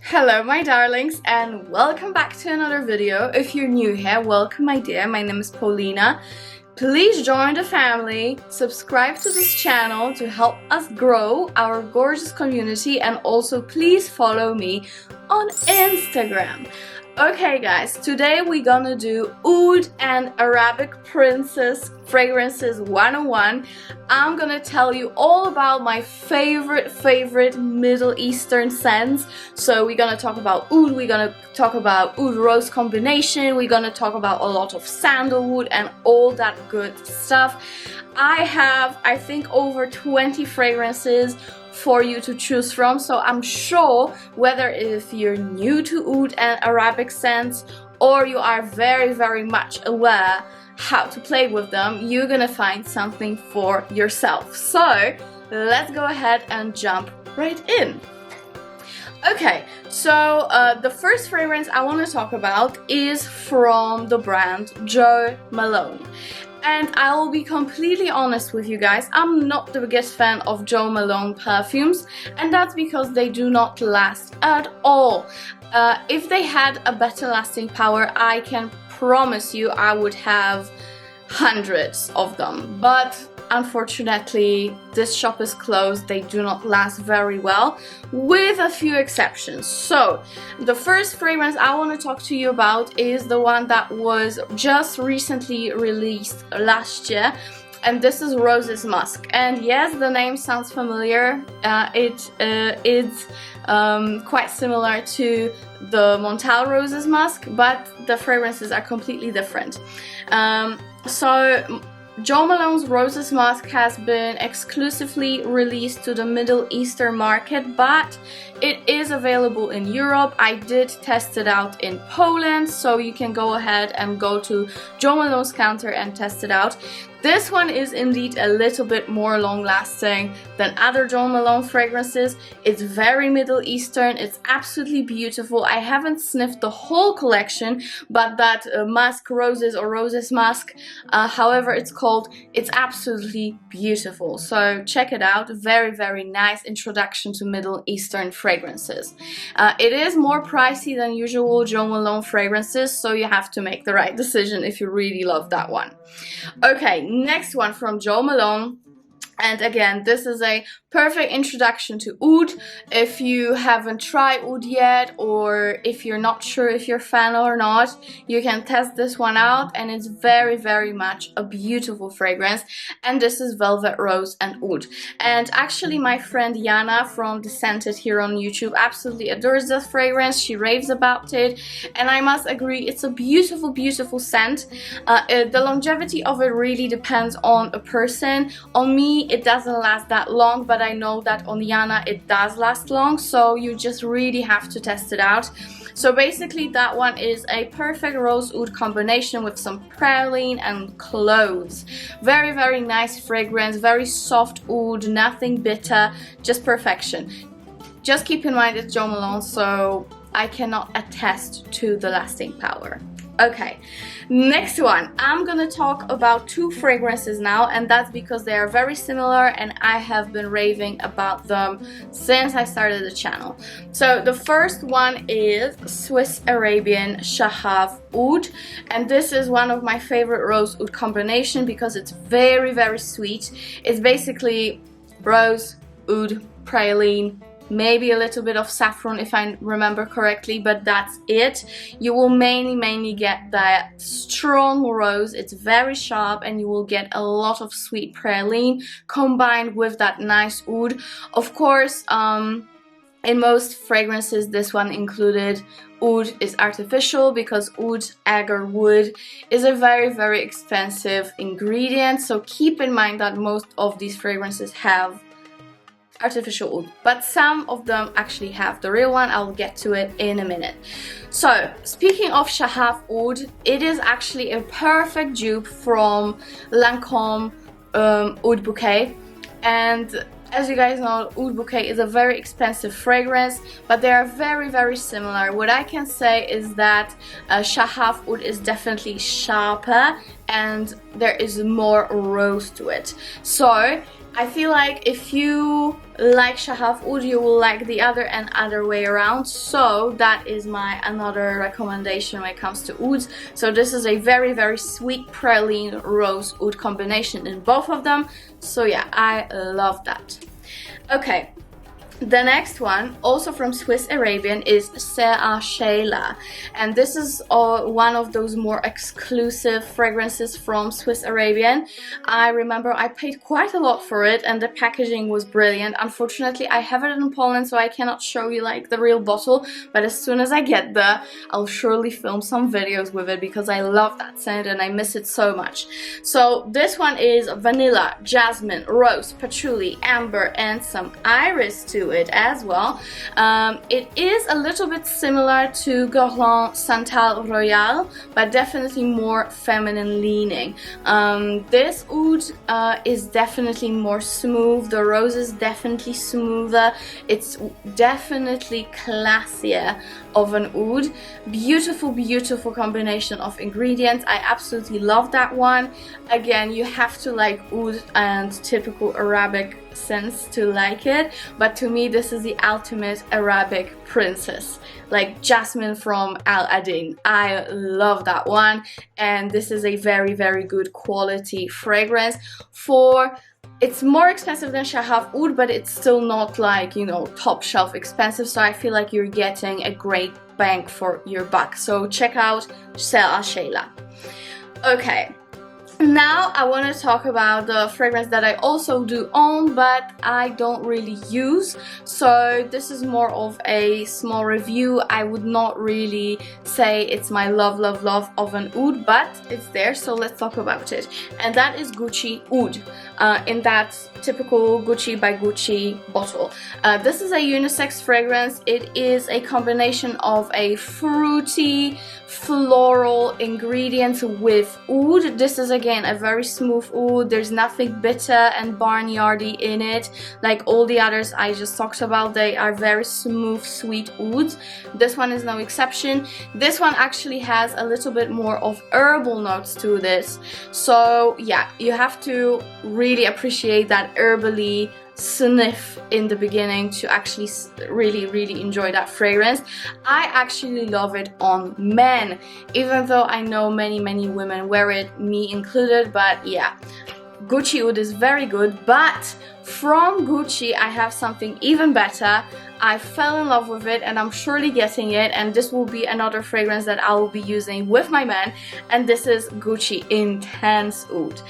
Hello my darlings and welcome back to another video. If you're new here, welcome my dear. My name is Paulina. Please join the family, subscribe to this channel to help us grow our gorgeous community, and also please follow me on Instagram. Okay guys, today we're gonna do Oud and Arabic Princess Fragrances 101. I'm gonna tell you all about my favorite Middle Eastern scents. So we're gonna talk about Oud, we're gonna talk about Oud Rose combination, we're gonna talk about a lot of sandalwood and all that good stuff. I have, I think, over 20 fragrances for you to choose from, so I'm sure whether if you're new to Oud and Arabic scents or you are very much aware how to play with them, you're gonna find something for yourself. So let's go ahead and jump right in. Okay, so the first fragrance I want to talk about is from the brand Jo Malone. And I will be completely honest with you guys, I'm not the biggest fan of Jo Malone perfumes, and that's because they do not last at all. If they had a better lasting power, I can promise you I would have hundreds of them. But unfortunately, this shop is closed. They do not last very well, with a few exceptions. So the first fragrance I want to talk to you about is the one that was just recently released last year, and this is Roses Musk. And yes, the name sounds familiar. It is quite similar to the Montal Roses Musk, but the fragrances are completely different. So Jo Malone's Roses Musk has been exclusively released to the Middle Eastern market, but it is available in Europe. I did test it out in Poland, so you can go ahead and go to Jo Malone's counter and test it out. This one is indeed a little bit more long-lasting than other Jo Malone fragrances. It's very Middle Eastern, it's absolutely beautiful. I haven't sniffed the whole collection, but that Musk Roses or Roses Musk, however it's called, it's absolutely beautiful. So check it out, very nice introduction to Middle Eastern fragrances. It is more pricey than usual Jo Malone fragrances, so you have to make the right decision if you really love that one. Okay, next one from Jo Malone. And again, this is a perfect introduction to Oud. If you haven't tried Oud yet, or if you're not sure if you're a fan or not, you can test this one out, and it's very much a beautiful fragrance. And this is Velvet Rose and Oud. And actually my friend Jana from The Scented here on YouTube absolutely adores this fragrance. She raves about it, and I must agree, it's a beautiful scent. The longevity of it really depends on a person. On me, it doesn't last that long, but I know that on Jana it does last long, so you just really have to test it out. So basically that one is a perfect rose oud combination with some praline and cloves. Very nice fragrance, very soft oud, nothing bitter, just perfection. Just keep in mind it's Jo Malone, so I cannot attest to the lasting power. Okay, next one. I'm gonna talk about two fragrances now, and that's because they are very similar and I have been raving about them since I started the channel. So the first one is Swiss Arabian Shaghaf Oud, and this is one of my favorite rose oud combination because it's very sweet. It's basically rose, oud, praline, maybe a little bit of saffron if I remember correctly, but that's it. You will mainly get that strong rose. It's very sharp, and you will get a lot of sweet praline combined with that nice oud. Of course, in most fragrances, this one included, oud is artificial because oud agar wood is a very expensive ingredient. So keep in mind that most of these fragrances have artificial oud, but some of them actually have the real one. I'll get to it in a minute. So speaking of Shaghaf Oud, it is actually a perfect dupe from Lancome Oud Bouquet. And as you guys know, Oud Bouquet is a very expensive fragrance, but they are very similar. What I can say is that Shaghaf Oud is definitely sharper and there is more rose to it. So I feel like if you like Shaghaf Oud, you will like the other way around. So that is my another recommendation when it comes to ouds. So this is a very, very sweet praline rose oud combination in both of them. So yeah, I love that. Okay. The next one, also from Swiss Arabian, is Sara Shayla, and this is one of those more exclusive fragrances from Swiss Arabian. I remember I paid quite a lot for it and the packaging was brilliant. Unfortunately, I have it in Poland, so I cannot show you like the real bottle, but as soon as I get there, I'll surely film some videos with it because I love that scent and I miss it so much. So this one is vanilla, jasmine, rose, patchouli, amber, and some iris to it as well. It is a little bit similar to Guerlain Santal Royal, but definitely more feminine leaning. This oud is definitely more smooth. The rose is definitely smoother. It's definitely classier of an oud. Beautiful, beautiful combination of ingredients. I absolutely love that one. Again, you have to like oud and typical Arabic scents to like it, but to me this is the ultimate Arabic princess, like jasmine from Al Adin. I love that one, and this is a very, very good quality fragrance. It's more expensive than Shaghaf Oud, but it's still not like, you know, top shelf expensive, so I feel like you're getting a great bang for your buck. So check out Sara Shayla. Okay. Now I want to talk about the fragrance that I also do own, but I don't really use. So this is more of a small review. I would not really say it's my love, love, love of an oud, but it's there, so let's talk about it. And that is Gucci Oud, in that typical Gucci by Gucci bottle. This is a unisex fragrance. It is a combination of a fruity, floral ingredients with oud. This is again a very smooth oud. There's nothing bitter and barnyardy in it like all the others I just talked about. They are very smooth, sweet ouds. This one is no exception. This one actually has a little bit more of herbal notes to this, so yeah, you have to really appreciate that herbally sniff in the beginning to actually really, really enjoy that fragrance. I actually love it on men, even though I know many, many women wear it, me included, but yeah, Gucci Oud is very good. But from Gucci I have something even better. I fell in love with it and I'm surely getting it, and this will be another fragrance that I will be using with my men, and this is Gucci Intense Oud.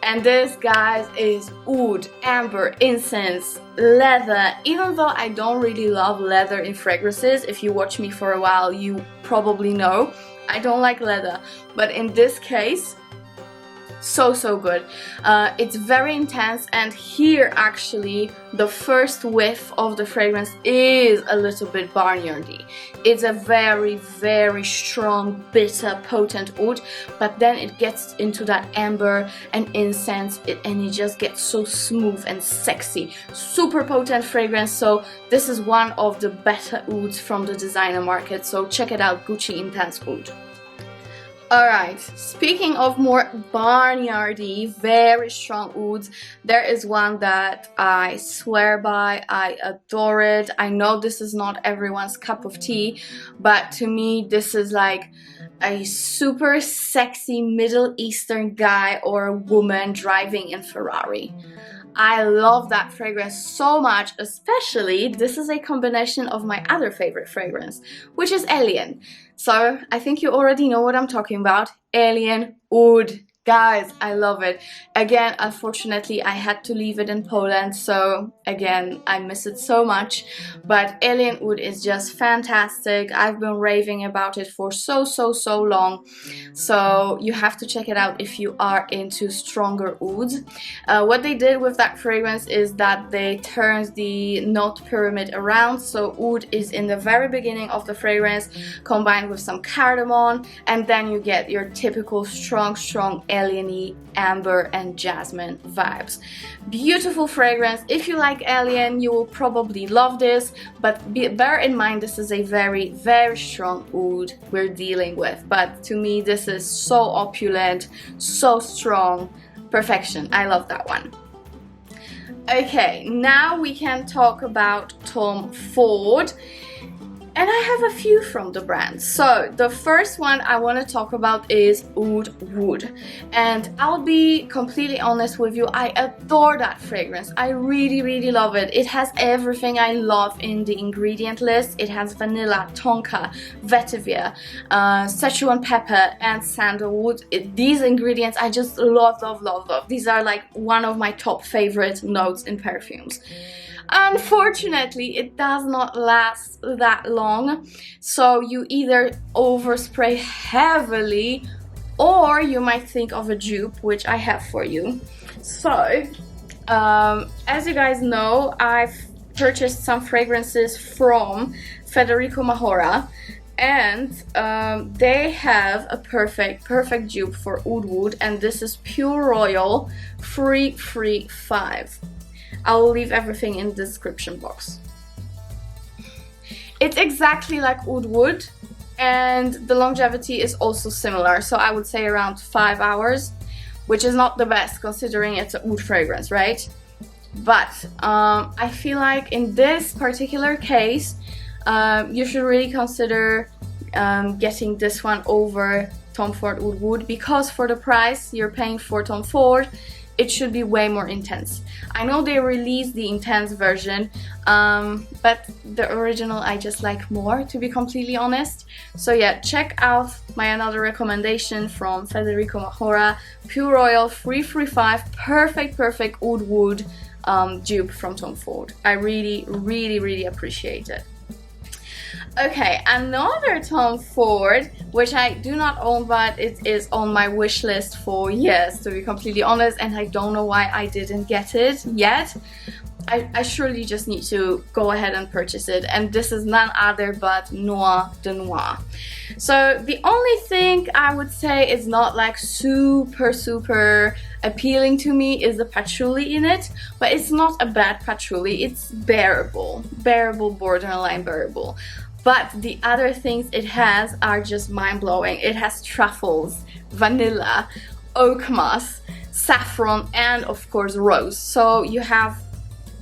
And this, guys, is oud, amber, incense, leather. Even though I don't really love leather in fragrances, if you watch me for a while you probably know I don't like leather, but in this case, so good. It's very intense, and here actually the first whiff of the fragrance is a little bit barnyardy. It's a very, very strong, bitter, potent oud, but then it gets into that amber and incense, and it just gets so smooth and sexy. Super potent fragrance, so this is one of the better ouds from the designer market, so check it out, Gucci Intense Oud. Alright, speaking of more barnyardy, very strong ouds, there is one that I swear by, I adore it. I know this is not everyone's cup of tea, but to me this is like a super sexy Middle Eastern guy or woman driving in Ferrari. I love that fragrance so much, especially this is a combination of my other favorite fragrance, which is Alien. So I think you already know what I'm talking about. Alien Oud. Guys, I love it. Again, unfortunately, I had to leave it in Poland, so again, I miss it so much. But Alien Oud is just fantastic. I've been raving about it for so long. So you have to check it out if you are into stronger ouds. What they did with that fragrance is that they turned the note pyramid around. So oud is in the very beginning of the fragrance, combined with some cardamom, and then you get your typical strong alien-y, amber and jasmine vibes. Beautiful fragrance. If you like Alien, you will probably love this, but bear in mind this is a very, very strong oud we're dealing with. But to me this is so opulent, so strong, perfection. I love that one. Okay, now we can talk about Tom Ford. And I have a few from the brand. So the first one I want to talk about is Oud Wood. And I'll be completely honest with you, I adore that fragrance. I really love it. It has everything I love in the ingredient list. It has vanilla, tonka, vetiver, Szechuan pepper, and sandalwood. These ingredients I just love. These are like one of my top favorite notes in perfumes. Unfortunately, it does not last that long, so you either overspray heavily or you might think of a dupe, which I have for you. So, as you guys know, I've purchased some fragrances from Federico Mahora, and they have a perfect dupe for Oud Wood, and this is Pure Royal 335. I will leave everything in the description box. It's exactly like Oud Wood, and the longevity is also similar, so I would say around 5 hours, which is not the best considering it's a oud fragrance, right? But I feel like in this particular case, you should really consider getting this one over Tom Ford Oud Wood, because for the price you're paying for Tom Ford, it should be way more intense. I know they released the intense version, but the original I just like more, to be completely honest. So yeah, check out my another recommendation from Federico Mahora, Pure Royal 335, perfect Oud Wood dupe from Tom Ford. I really appreciate it. Okay, another Tom Ford, which I do not own, but it is on my wish list for years, to be completely honest, and I don't know why I didn't get it yet. I surely just need to go ahead and purchase it, and this is none other but Noida Noir. So the only thing I would say is not like super appealing to me is the patchouli in it, but it's not a bad patchouli, it's bearable, borderline bearable. But the other things it has are just mind-blowing. It has truffles, vanilla, oak moss, saffron, and of course rose. So you have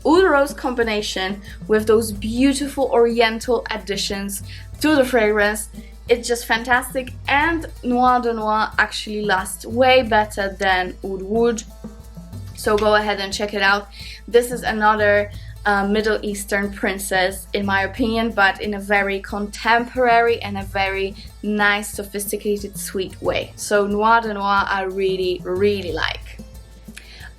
oud rose combination with those beautiful oriental additions to the fragrance. It's just fantastic, and Noida Noir actually lasts way better than Oud Wood. So go ahead and check it out. This is another Middle Eastern princess in my opinion, but in a very contemporary and a very nice, sophisticated, sweet way. So Noida Noir I really like.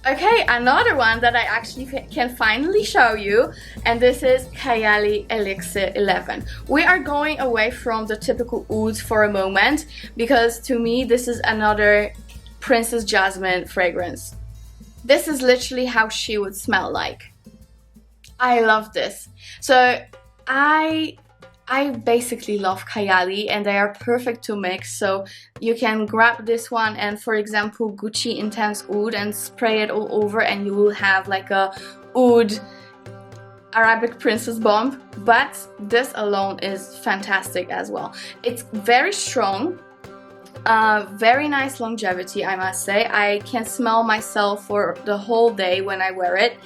Okay, another one that I actually can finally show you, and this is Kayali Elixir 11. We are going away from the typical ouds for a moment, because to me this is another Princess Jasmine fragrance. This is literally how she would smell like. I love this. So I basically love Kayali, and they are perfect to mix. So you can grab this one and, for example, Gucci Intense Oud and spray it all over, and you will have like a oud Arabic princess bomb. But this alone is fantastic as well. It's very strong. Very nice longevity, I must say. I can smell myself for the whole day when I wear it.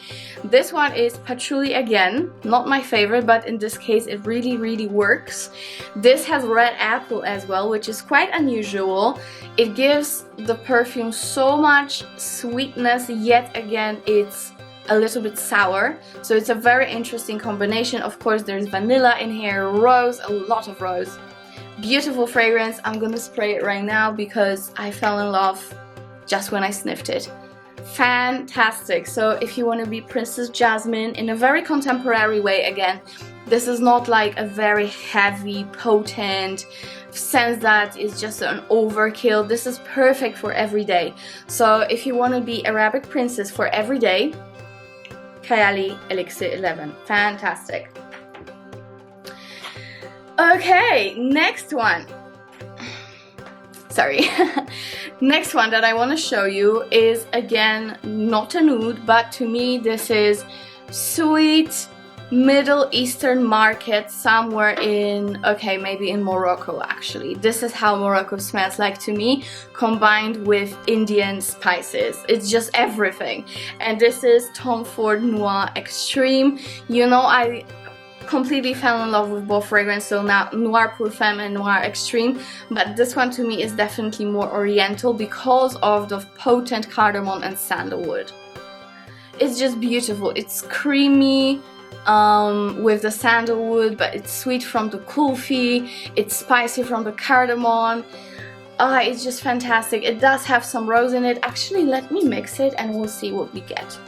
This one is patchouli again, not my favorite, but in this case it really works. This has red apple as well, which is quite unusual. It gives the perfume so much sweetness, yet again it's a little bit sour, so it's a very interesting combination. Of course there's vanilla in here, rose, a lot of rose. Beautiful fragrance. I'm gonna spray it right now because I fell in love just when I sniffed it. Fantastic. So if you want to be Princess Jasmine in a very contemporary way, again, this is not like a very heavy, potent scent that is just an overkill. This is perfect for every day. So if you want to be Arabic princess for every day, Kayali Elixir 11. Fantastic. Okay, next one. Sorry. Next one that I want to show you is again not a nude, but to me this is sweet, Middle Eastern market somewhere in, okay, maybe in Morocco actually. This is how Morocco smells like to me, combined with Indian spices. It's just everything. And this is Tom Ford Noir Extreme. You know, I completely fell in love with both fragrances, so now Noir Perfume and Noir Extreme, but this one to me is definitely more Oriental because of the potent cardamom and sandalwood. It's just beautiful. It's creamy with the sandalwood, but it's sweet from the kulfi, it's spicy from the cardamom. It's just fantastic. It does have some rose in it. Actually, let me mix it and we'll see what we get.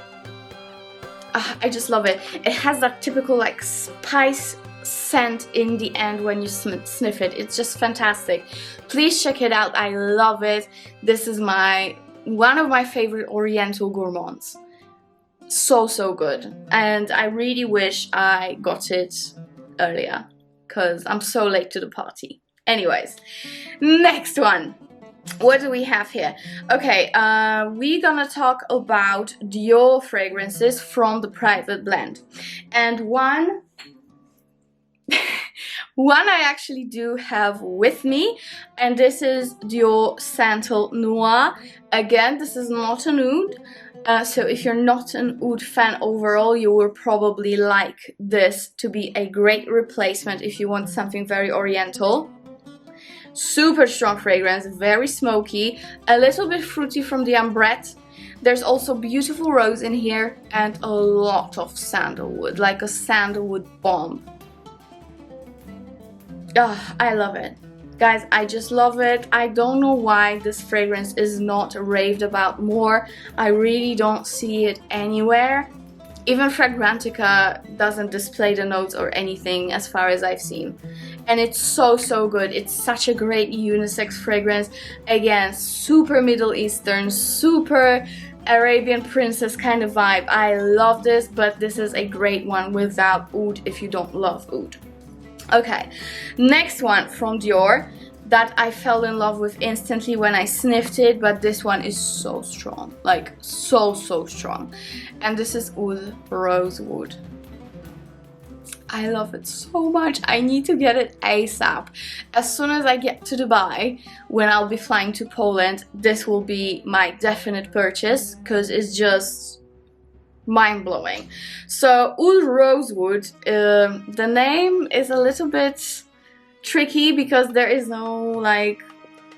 I just love it. It has that typical like spice scent in the end when you sniff it. It's just fantastic. Please check it out. I love it. This is one of my favorite Oriental gourmands. So good. And I really wish I got it earlier because I'm so late to the party. Anyways, next one. What do we have here? Okay, we're gonna talk about Dior fragrances from the private blend. And one I actually do have with me, and this is Dior Santal Noir. Again, this is not an oud, so if you're not an oud fan overall, you will probably like this to be a great replacement if you want something very Oriental. Super strong fragrance, very smoky, a little bit fruity from the ambrette. There's also beautiful rose in here and a lot of sandalwood, like a sandalwood bomb. I love it. Guys, I just love it. I don't know why this fragrance is not raved about more. I really don't see it anywhere. Even Fragrantica doesn't display the notes or anything as far as I've seen. And it's so good. It's such a great unisex fragrance. Again, super Middle Eastern, super Arabian princess kind of vibe. I love this, but this is a great one without oud if you don't love oud. Okay, next one from Dior that I fell in love with instantly when I sniffed it, but this one is so strong, like so strong. And this is Oud Rosewood. I love it so much. I need to get it ASAP. As soon as I get to Dubai, when I'll be flying to Poland, this will be my definite purchase because it's just mind-blowing. So Oud Rosewood, the name is a little bit tricky because there is no like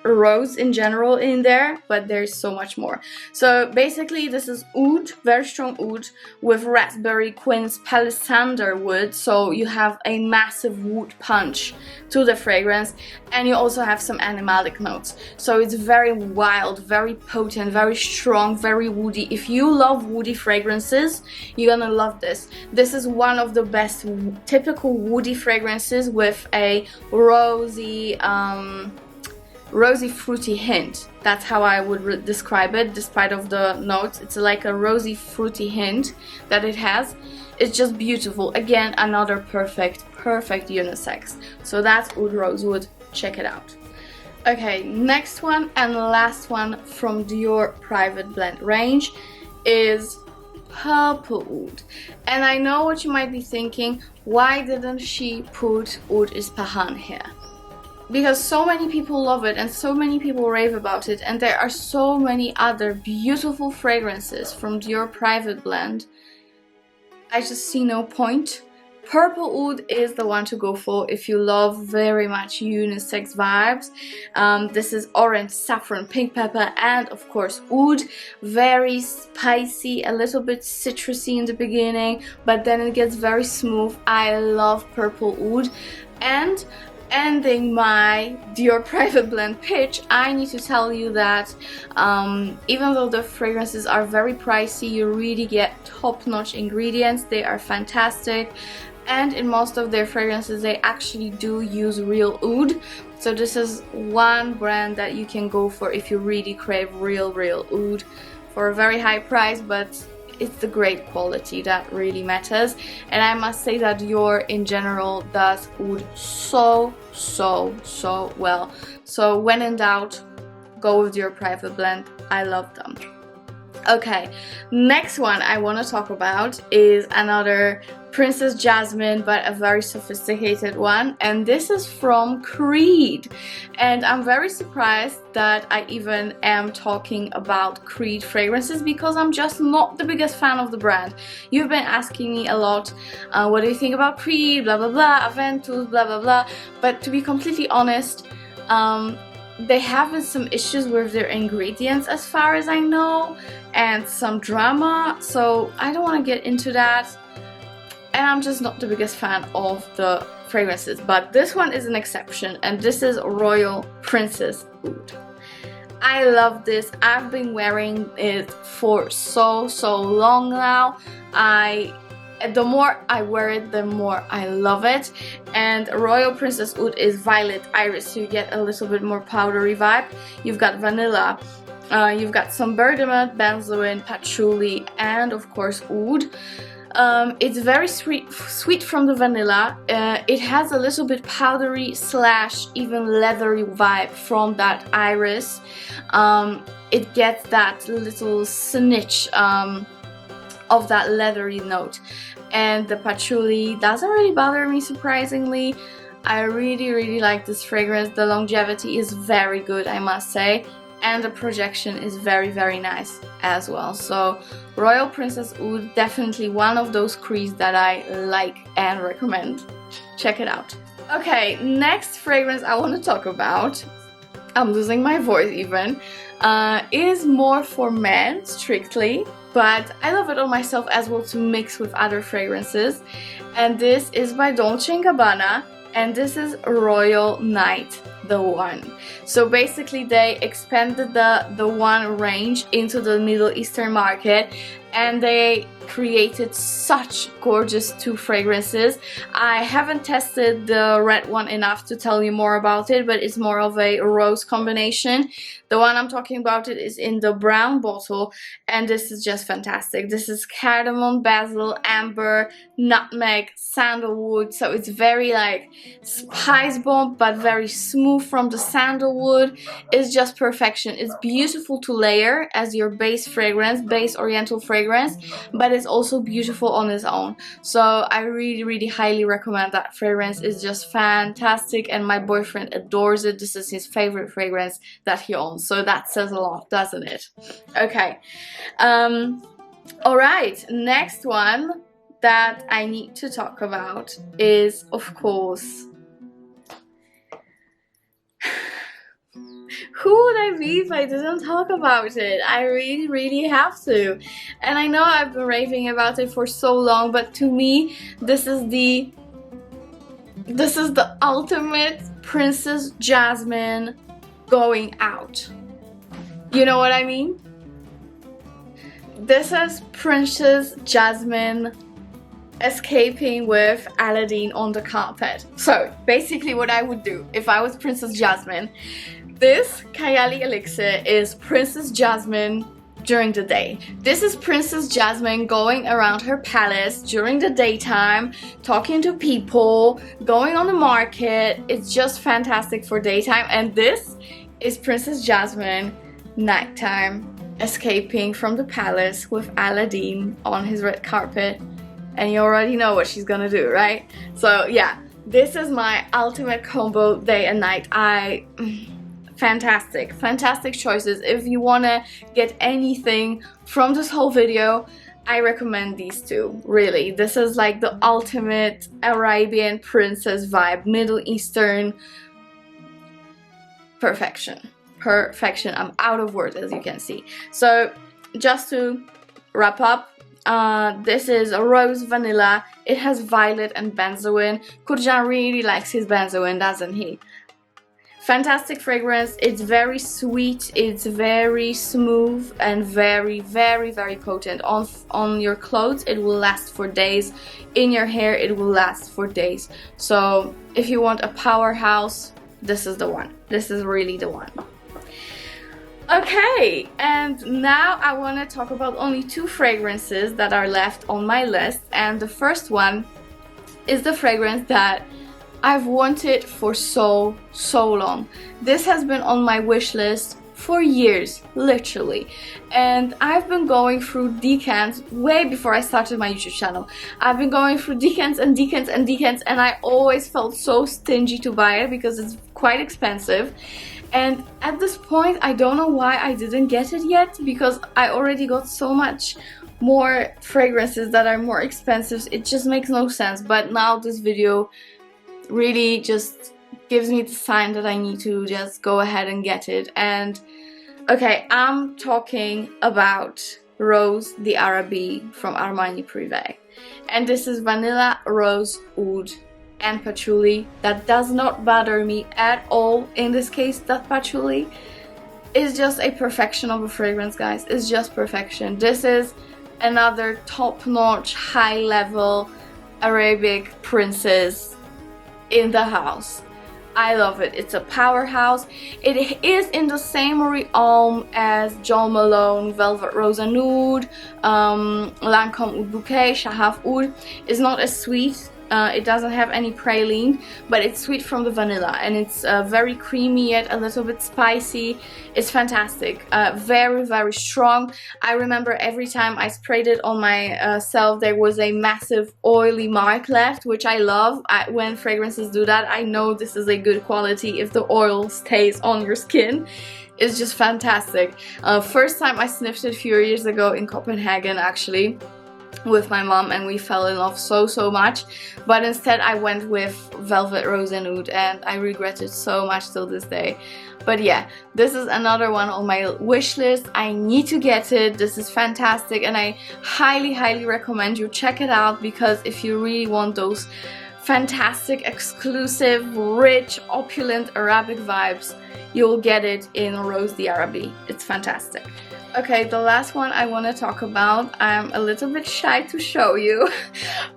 rose in general in there, but there's so much more. So basically this is oud, very strong oud with raspberry, quince, palisander wood, so you have a massive wood punch to the fragrance, and you also have some animalic notes. So it's very wild, very potent, very strong, very woody. If you love woody fragrances, you're gonna love this. This is one of the best typical woody fragrances with a rosy fruity hint. That's how I would describe it. Despite of the notes, it's like a rosy fruity hint that it has. It's just beautiful. Again, another perfect unisex. So that's Oud Rosewood. Check it out. Okay, next one and last one from Dior Private Blend range is Purple Oud. And I know what you might be thinking, why didn't she put Oud Ispahan here? Because so many people love it and so many people rave about it, and there are so many other beautiful fragrances from Dior Private Blend. I just see no point. Purple Oud is the one to go for if you love very much unisex vibes. This is orange, saffron, pink pepper, and of course oud. Very spicy, a little bit citrusy in the beginning, but then it gets very smooth. I love Purple Oud. And ending my Dior Private Blend pitch, I need to tell you that even though the fragrances are very pricey, you really get top-notch ingredients. They are fantastic, and in most of their fragrances they actually do use real oud. So this is one brand that you can go for if you really crave real oud for a very high price, but it's the great quality that really matters. And I must say that Dior in general does oud so well. So when in doubt, go with Dior Private Blend. I love them. Okay, next one I want to talk about is another Princess Jasmine, but a very sophisticated one, and this is from Creed. And I'm very surprised that I even am talking about Creed fragrances, because I'm just not the biggest fan of the brand. You've been asking me a lot, what do you think about Creed, blah blah blah, Aventus, blah blah blah, but to be completely honest, they have some issues with their ingredients as far as I know, and some drama, so I don't want to get into that, and I'm just not the biggest fan of the fragrances. But this one is an exception, and this is Royal Princess Oud. I love this. I've been wearing it for so long now. The more I wear it, the more I love it. And Royal Princess Oud is violet iris, so you get a little bit more powdery vibe. You've got vanilla, you've got some bergamot, benzoin, patchouli, and of course oud. It's very sweet from the vanilla. It has a little bit powdery slash even leathery vibe from that iris. It gets that little snitch of that leathery note, and the patchouli doesn't really bother me, surprisingly. I really like this fragrance. The longevity is very good, I must say, and the projection is very nice as well. So Royal Princess Oud, definitely one of those creeds that I like and recommend. Check it out. Okay, next fragrance I want to talk about, I'm losing my voice even, is more for men strictly, but I love it on myself as well to mix with other fragrances. And this is by Dolce & Gabbana, and this is Royal Night, the One. So basically they expanded the One range into the Middle Eastern market, and they created such gorgeous two fragrances. I haven't tested the red one enough to tell you more about it, but it's more of a rose combination. The one I'm talking about it is in the brown bottle, and this is just fantastic. This is cardamom, basil, amber, nutmeg, sandalwood, so it's very like spice bomb but very smooth from the sandalwood. It's just perfection. It's beautiful to layer as your base fragrance, base Oriental fragrance, but it's also beautiful on its own. So I really highly recommend that fragrance. It's just fantastic, and my boyfriend adores it. This is his favorite fragrance that he owns, so that says a lot, doesn't it? Okay, alright, next one that I need to talk about is, of course, who would I be if I didn't talk about it? I really have to. And I know I've been raving about it for so long, but to me, this is the ultimate Princess Jasmine going out. You know what I mean? This is Princess Jasmine escaping with Aladdin on the carpet. So basically what I would do if I was Princess Jasmine, this Kayali Elixir is Princess Jasmine during the day. This is Princess Jasmine going around her palace during the daytime, talking to people, going on the market. It's just fantastic for daytime. And this is Princess Jasmine nighttime, escaping from the palace with Aladdin on his red carpet. And you already know what she's gonna do, right? So yeah, this is my ultimate combo day and night. Fantastic choices. If you want to get anything from this whole video, I recommend these two, really. This is like the ultimate Arabian princess vibe, Middle Eastern perfection. I'm out of words, as you can see. So just to wrap up, this is a rose vanilla. It has violet and benzoin. Kurjan really likes his benzoin, doesn't he? Fantastic fragrance. It's very sweet, it's very smooth, and very potent. On your clothes it will last for days. In your hair it will last for days. So if you want a powerhouse, this is the one. This is really the one. Okay, and now I want to talk about only two fragrances that are left on my list, and the first one is the fragrance that I've wanted for so long. This has been on my wish list for years, literally. And I've been going through decants way before I started my YouTube channel. I've been going through decants and decants and decants, and I always felt so stingy to buy it because it's quite expensive. And at this point, I don't know why I didn't get it yet, because I already got so much more fragrances that are more expensive. It just makes no sense. But now this video really just gives me the sign that I need to just go ahead and get it. And okay, I'm talking about Rose d'Arabie from Armani Prive. And this is Vanilla, Rose, Oud and Patchouli. That does not bother me at all. In this case, that patchouli is just a perfection of a fragrance, guys. It's just perfection. This is another top-notch, high-level Arabic princess in the house. I love it. It's a powerhouse. It is in the same realm as John Malone, Velvet Rose and Nude, Lancome Oud Bouquet, Shaghaf Oud. It's not as sweet. It doesn't have any praline, but it's sweet from the vanilla, and it's very creamy yet a little bit spicy. It's fantastic. Very, very strong. I remember every time I sprayed it on myself, there was a massive oily mark left, which I love. When fragrances do that, I know this is a good quality if the oil stays on your skin. It's just fantastic. First time I sniffed it a few years ago in Copenhagen, actually, with my mom, and we fell in love so much. But instead I went with Velvet Rose and Oud, and I regret it so much till this day. But yeah, this is another one on my wish list. I need to get it. This is fantastic, and I highly recommend you check it out, because if you really want those fantastic, exclusive, rich, opulent Arabic vibes, you'll get it in Rose d'Arabie. It's fantastic. Okay, the last one I want to talk about, I'm a little bit shy to show you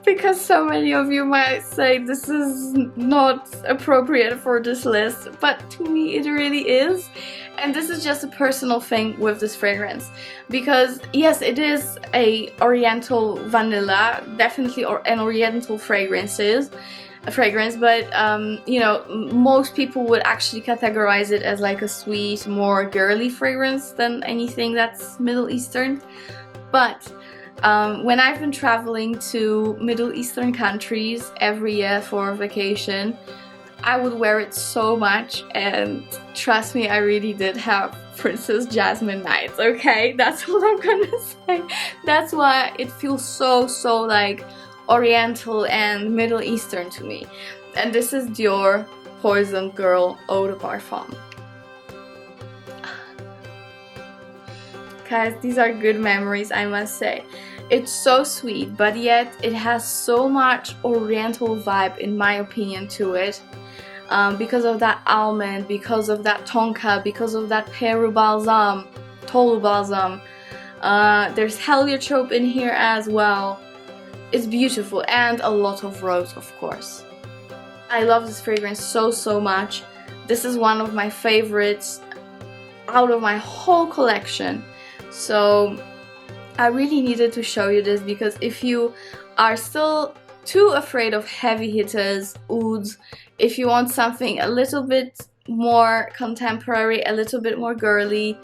because so many of you might say this is not appropriate for this list, but to me it really is. And this is just a personal thing with this fragrance, because yes, it is a Oriental vanilla, definitely an Oriental fragrance, but you know, most people would actually categorize it as like a sweet, more girly fragrance than anything that's Middle Eastern. But when I've been traveling to Middle Eastern countries every year for vacation, I would wear it so much, and trust me, I really did have Princess Jasmine nights, okay? That's what I'm gonna say. That's why it feels so like Oriental and Middle Eastern to me. And this is Dior Poison Girl Eau de Parfum. Guys, these are good memories, I must say. It's so sweet, but yet it has so much Oriental vibe, in my opinion, to it. Because of that almond, because of that tonka, because of that Peru balsam, Tolu balsam. There's heliotrope in here as well. It's beautiful, and a lot of rose, of course. I love this fragrance so much. This is one of my favorites out of my whole collection. So I really needed to show you this, because if you are still too afraid of heavy hitters, ouds, if you want something a little bit more contemporary, a little bit more girly,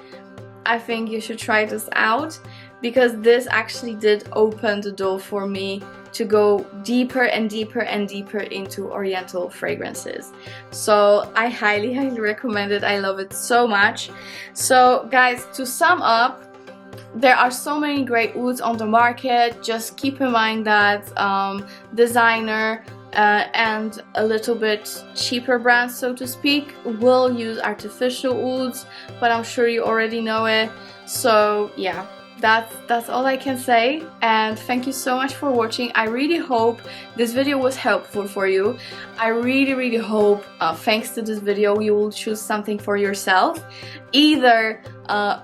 I think you should try this out, because this actually did open the door for me to go deeper and deeper and deeper into Oriental fragrances. So I highly recommend it. I love it so much. So guys, to sum up, there are so many great ouds on the market. Just keep in mind that designer and a little bit cheaper brands, so to speak, will use artificial ouds, but I'm sure you already know it. So yeah, that's all I can say, and thank you so much for watching. I really hope this video was helpful for you. I really hope thanks to this video you will choose something for yourself, either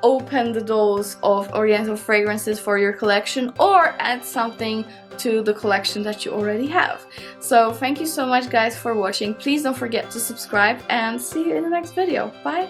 open the doors of Oriental fragrances for your collection, or add something to the collection that you already have. So thank you so much guys for watching. Please don't forget to subscribe, and see you in the next video. Bye.